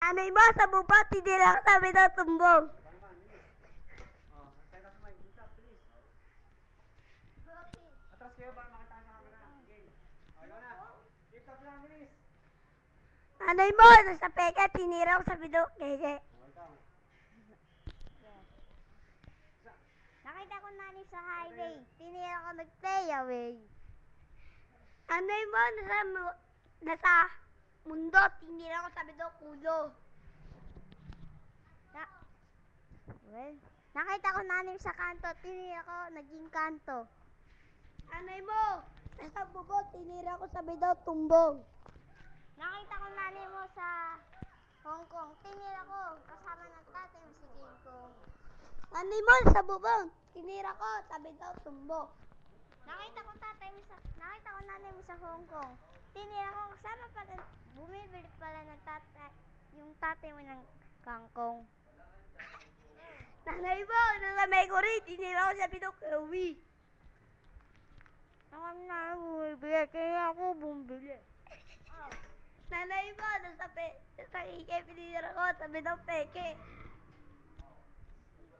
Nanay mo sa bubot, hindi lang sabi ng tumbong. Atras kayo para makita sa camera. Okay. Ayaw na. Keep up lang, bilis. Nanay mo, nasa peka, tinira ko sa bidok, keke. Nakita ko nanay sa highway. Tinira ko nag-play away. Nanay mo, nasa mundo, tinira ko sa bidok, kulo. Nakita ko nanay sa kanto. Tinira ko naging kanto. Nanay mo, nasa bubot, tinira ko sa bidok, tumbong. Nakita ko nanay mo sa Hong Kong. Tinira ko kasama ng tatay mo si King Kong. Nanay mo, sa bubong, tinira ko sa bidok, tumbong. Nakita ko nanay mo sa Hong Kong. Tinira ko kasama pala, bumibili pala ng tatay, yung tatay mo ng kangkong. Nanay mo, nasa Maycori, tinira ko sa bidok, uwi. Ako na bumibili, kaya ako bumibili. Nanay mo, nasa ike, pinira ko sa bidok, peke.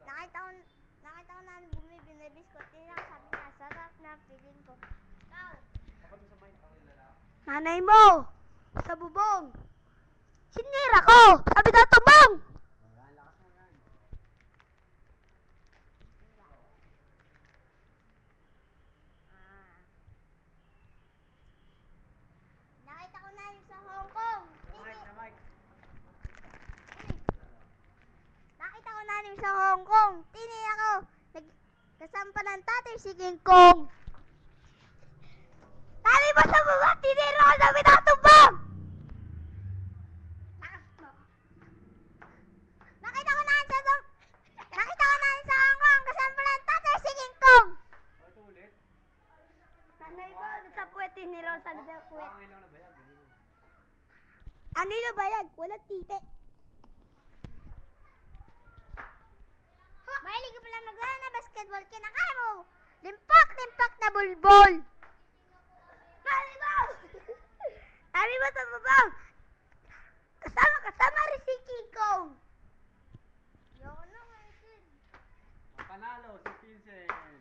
Nakita ko nanay bumibili na biskot. Tinira ko, sabi niya, sarap na feeling ko. Nanay mo, sa bubong, sinira ko, sa bidok, tumbong. Nakita ko nanay sa Hong Kong. Nakita ko nanay sa Hong Kong. Tinira ko, kasampa ng tatay si King Kong. Nanay mo, sa bubong, tinira ko sa bidok, tumbong. Nakita ko nanay sa Hong Kong. Kasampa ng tatay si King Kong. Ito ulit. Nanay mo, sa puwet, tinira ko sa bidok, puwet. Pangilaw na ba yan? Ano yung bayad? Walang tite. Mahilig ko pala maglaro na basketball. Kinakaya mo. Limpak na bulbol. Nanay mo! Nanay mo sa bubong! Kasama rin si King Kong! Yoko na, Martin. Panalo si Vincent.